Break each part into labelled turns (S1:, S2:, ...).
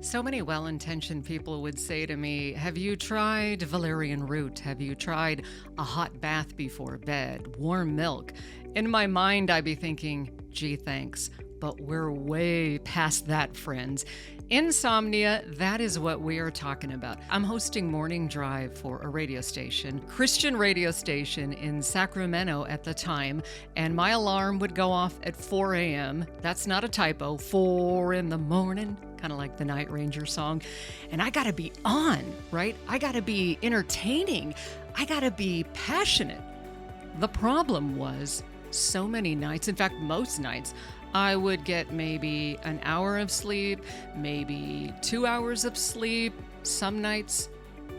S1: So many well-intentioned people would say to me, have you tried valerian root? Have you tried a hot bath before bed? Warm milk? In my mind, I'd be thinking, gee, thanks. But we're way past that, friends. Insomnia, that is what we are talking about. I'm hosting Morning Drive for a radio station, Christian radio station in Sacramento at the time, and my alarm would go off at 4 a.m. That's not a typo, 4 in the morning, kind of like the Night Ranger song. And I gotta be on, right? I gotta be entertaining. I gotta be passionate. The problem was so many nights, in fact, most nights, I would get maybe an hour of sleep, maybe 2 hours of sleep, some nights,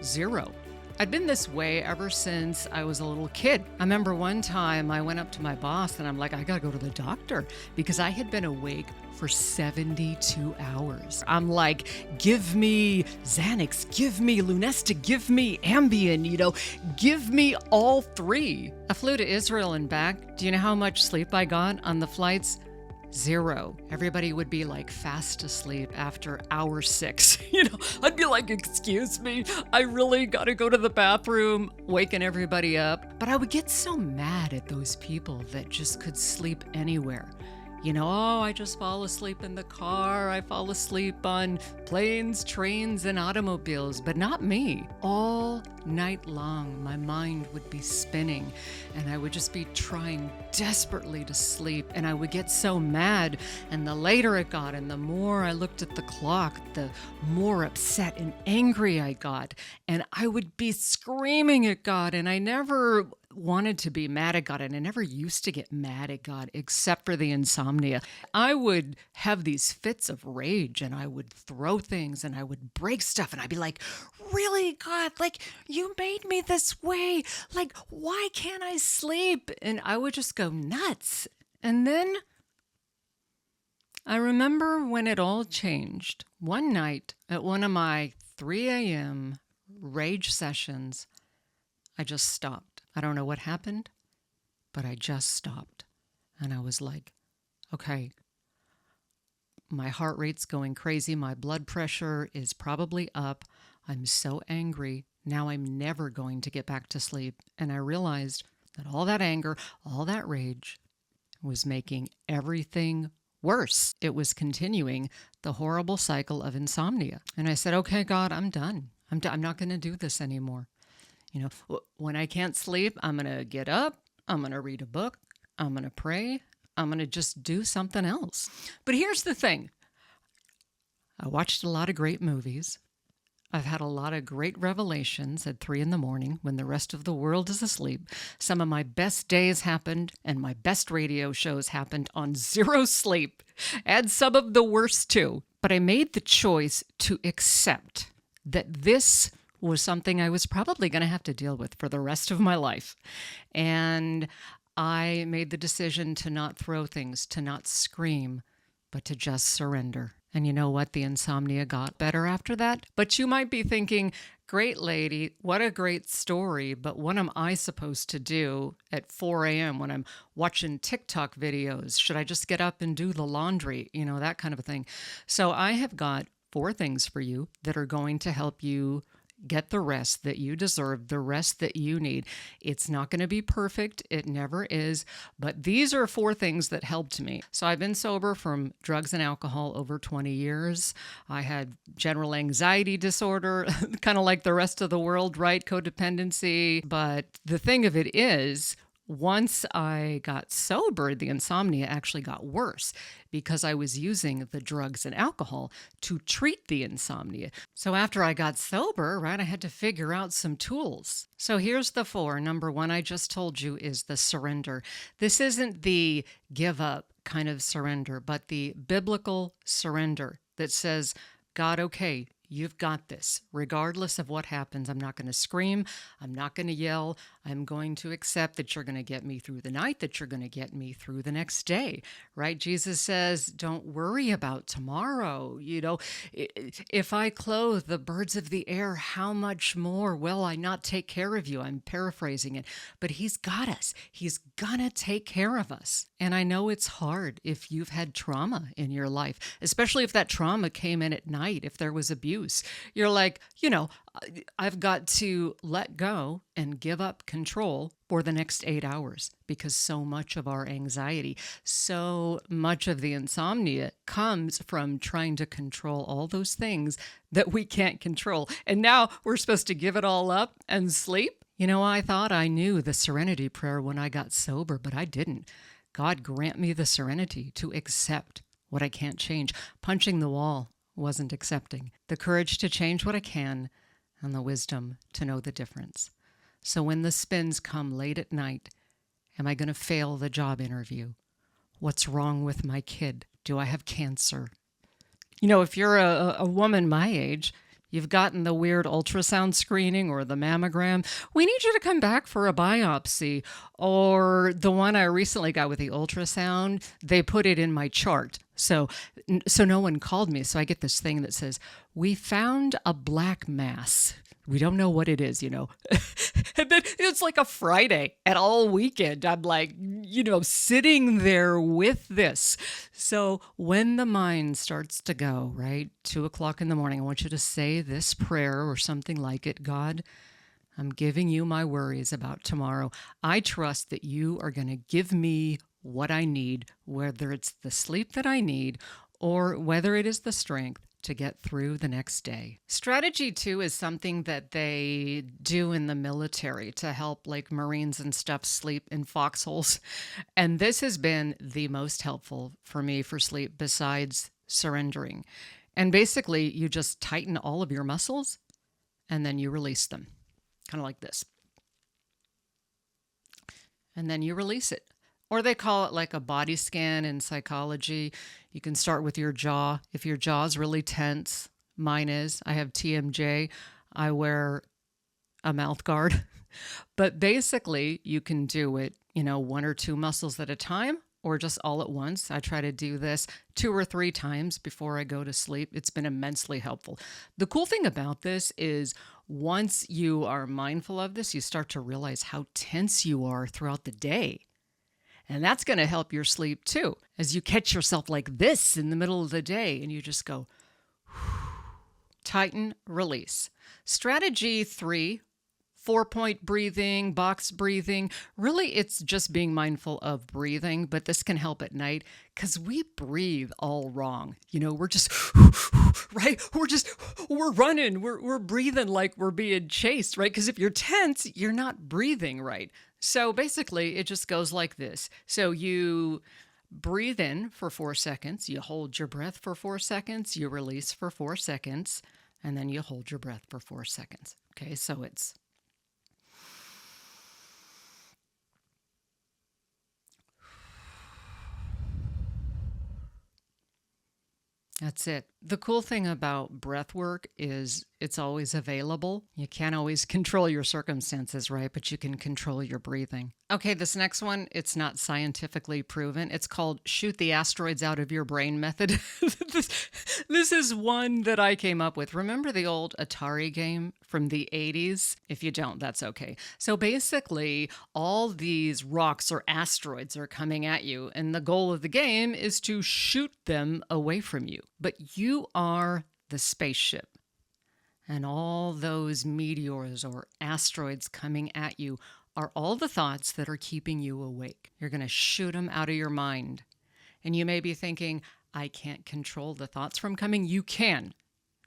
S1: 0. I'd been this way ever since I was a little kid. I remember one time I went up to my boss and I'm like, I gotta go to the doctor because I had been awake for 72 hours. I'm like, give me Xanax, give me Lunesta, give me Ambien, give me all three. I flew to Israel and back. Do you know how much sleep I got on the flights? 0. Everybody would be like fast asleep after hour 6. I'd be like, excuse me, I really gotta go to the bathroom, waking everybody up. But I would get so mad at those people that just could sleep anywhere. Oh, I just fall asleep in the car. I fall asleep on planes, trains, and automobiles, but not me. All night long, my mind would be spinning and I would just be trying desperately to sleep. And I would get so mad. And the later it got and the more I looked at the clock, the more upset and angry I got. And I would be screaming at God. And I never wanted to be mad at God, and I never used to get mad at God except for the insomnia. I would have these fits of rage and I would throw things and I would break stuff and I'd be like, really, God, you made me this way. Why can't I sleep? And I would just go nuts. And then I remember when it all changed. One night at one of my 3 a.m. rage sessions, I just stopped. I don't know what happened, but I just stopped. And I was like, okay, my heart rate's going crazy. My blood pressure is probably up. I'm so angry. Now I'm never going to get back to sleep. And I realized that all that anger, all that rage was making everything worse. It was continuing the horrible cycle of insomnia. And I said, okay, God, I'm done. I'm not going to do this anymore. When I can't sleep, I'm going to get up, I'm going to read a book, I'm going to pray, I'm going to just do something else. But here's the thing. I watched a lot of great movies. I've had a lot of great revelations at 3 in the morning when the rest of the world is asleep. Some of my best days happened and my best radio shows happened on 0 sleep, and some of the worst too. But I made the choice to accept that this was something I was probably going to have to deal with for the rest of my life. And I made the decision to not throw things, to not scream, but to just surrender. And you know what? The insomnia got better after that. But you might be thinking, great lady, what a great story, but what am I supposed to do at 4 a.m. when I'm watching TikTok videos? Should I just get up and do the laundry? That kind of a thing. So I have got 4 things for you that are going to help you get the rest that you deserve, the rest that you need. It's not going to be perfect. It never is. But these are 4 things that helped me. So I've been sober from drugs and alcohol over 20 years. I had general anxiety disorder, kind of like the rest of the world, right? Codependency. But the thing of it is, once I got sober, the insomnia actually got worse because I was using the drugs and alcohol to treat the insomnia. So after I got sober, right, I had to figure out some tools. So here's the 4. Number 1, I just told you, is the surrender. This isn't the give up kind of surrender, but the biblical surrender that says, God, okay, you've got this. Regardless of what happens, I'm not going to scream. I'm not going to yell. I'm going to accept that you're going to get me through the night, that you're going to get me through the next day, right? Jesus says, don't worry about tomorrow. If I clothe the birds of the air, how much more will I not take care of you? I'm paraphrasing it, but he's got us. He's gonna take care of us. And I know it's hard if you've had trauma in your life, especially if that trauma came in at night, if there was abuse. You're like, I've got to let go and give up control for the next 8 hours, because so much of our anxiety, so much of the insomnia comes from trying to control all those things that we can't control. And now we're supposed to give it all up and sleep. I thought I knew the serenity prayer when I got sober, but I didn't. God grant me the serenity to accept what I can't change. Punching the wall wasn't accepting. The courage to change what I can, and the wisdom to know the difference. So when the spins come late at night, am I going to fail the job interview? What's wrong with my kid? Do I have cancer? If you're a woman my age, you've gotten the weird ultrasound screening or the mammogram, we need you to come back for a biopsy. Or the one I recently got with the ultrasound, they put it in my chart. So no one called me. So I get this thing that says, we found a black mass. We don't know what it is, And then it's like a Friday and all weekend. I'm like, sitting there with this. So when the mind starts to go, right, 2:00 in the morning, I want you to say this prayer or something like it. God, I'm giving you my worries about tomorrow. I trust that you are going to give me what I need, whether it's the sleep that I need or whether it is the strength to get through the next day. Strategy 2 is something that they do in the military to help like Marines and stuff sleep in foxholes. And this has been the most helpful for me for sleep besides surrendering. And basically you just tighten all of your muscles and then you release them. Kind of like this. And then you release it. Or they call it like a body scan in psychology. You can start with your jaw. If your jaw's really tense, mine is. I have TMJ. I wear a mouth guard. But basically, you can do it, 1 or 2 muscles at a time or just all at once. I try to do this 2 or 3 times before I go to sleep. It's been immensely helpful. The cool thing about this is once you are mindful of this, you start to realize how tense you are throughout the day. And that's going to help your sleep too, as you catch yourself like this in the middle of the day and you just go, tighten, release. Strategy 3, 4-point breathing, box breathing. Really, it's just being mindful of breathing, but this can help at night because we breathe all wrong. We're just, right? We're running. We're breathing like we're being chased, right? Because if you're tense, you're not breathing right. So basically, it just goes like this. So you breathe in for 4 seconds, you hold your breath for 4 seconds, you release for 4 seconds, and then you hold your breath for 4 seconds. Okay, so it's that's it. The cool thing about breath work is it's always available. You can't always control your circumstances, right? But you can control your breathing. Okay, this next one, it's not scientifically proven. It's called shoot the asteroids out of your brain method. This is one that I came up with. Remember the old Atari game from the 80s? If you don't, that's okay. So basically, all these rocks or asteroids are coming at you, and the goal of the game is to shoot them away from you. But you are the spaceship. And all those meteors or asteroids coming at you are all the thoughts that are keeping you awake. You're going to shoot them out of your mind. And you may be thinking, I can't control the thoughts from coming. You can.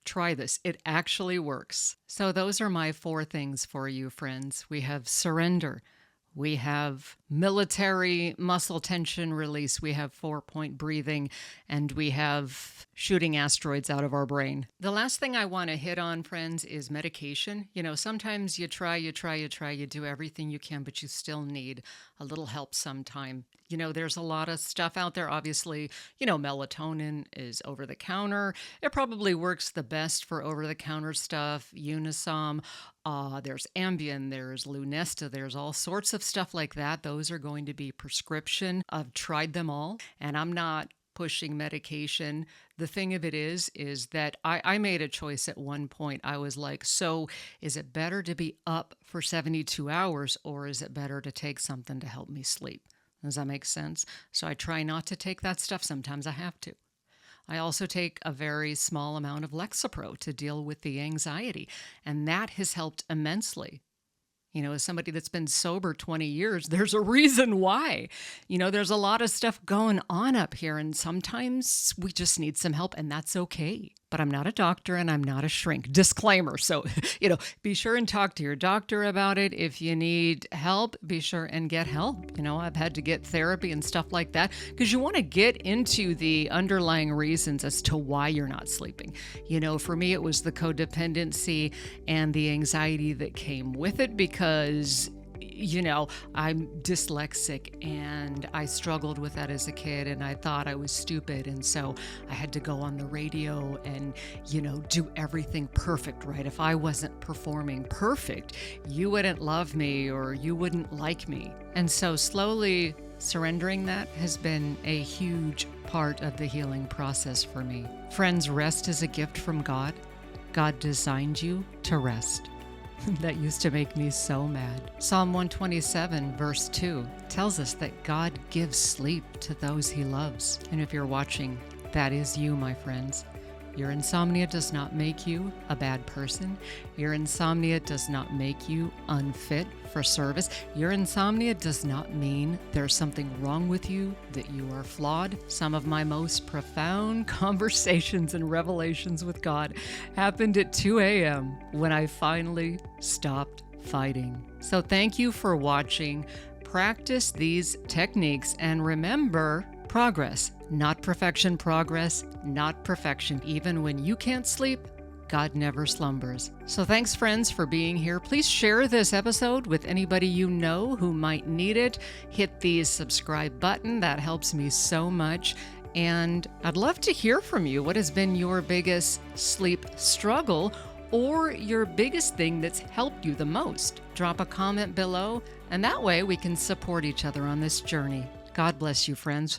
S1: Try this. It actually works. So those are my 4 things for you, friends. We have surrender. We have military muscle tension release. We have 4-point breathing, and we have shooting asteroids out of our brain. The last thing I want to hit on, friends, is medication. Sometimes you do everything you can, but you still need a little help sometime. There's a lot of stuff out there. Obviously, melatonin is over the counter. It probably works the best for over the counter stuff. Unisom, there's Ambien, there's Lunesta, there's all sorts of stuff like that. Those are going to be prescription. I've tried them all, and I'm not pushing medication. The thing of it is that I made a choice at one point. I was like, so is it better to be up for 72 hours, or is it better to take something to help me sleep? Does that make sense? So I try not to take that stuff. Sometimes I have to. I also take a very small amount of Lexapro to deal with the anxiety, and that has helped immensely. As somebody that's been sober 20 years, there's a reason why. There's a lot of stuff going on up here, and sometimes we just need some help, and that's okay. But I'm not a doctor, and I'm not a shrink. Disclaimer. So, be sure and talk to your doctor about it. If you need help, be sure and get help. I've had to get therapy and stuff like that because you want to get into the underlying reasons as to why you're not sleeping. For me, it was the codependency and the anxiety that came with it because I'm dyslexic and I struggled with that as a kid, and I thought I was stupid. And so I had to go on the radio and, do everything perfect, right? If I wasn't performing perfect, you wouldn't love me or you wouldn't like me. And so slowly surrendering that has been a huge part of the healing process for me. Friends, rest is a gift from God. God designed you to rest. That used to make me so mad. Psalm 127 verse 2 tells us that God gives sleep to those he loves. And if you're watching, that is you, my friends. Your insomnia does not make you a bad person. Your insomnia does not make you unfit for service. Your insomnia does not mean there's something wrong with you, that you are flawed. Some of my most profound conversations and revelations with God happened at 2 a.m. when I finally stopped fighting. So thank you for watching. Practice these techniques and remember, progress, not perfection. Progress, not perfection. Even when you can't sleep, God never slumbers. So thanks, friends, for being here. Please share this episode with anybody you know who might need it. Hit the subscribe button. That helps me so much. And I'd love to hear from you. What has been your biggest sleep struggle or your biggest thing that's helped you the most? Drop a comment below, and that way we can support each other on this journey. God bless you, friends.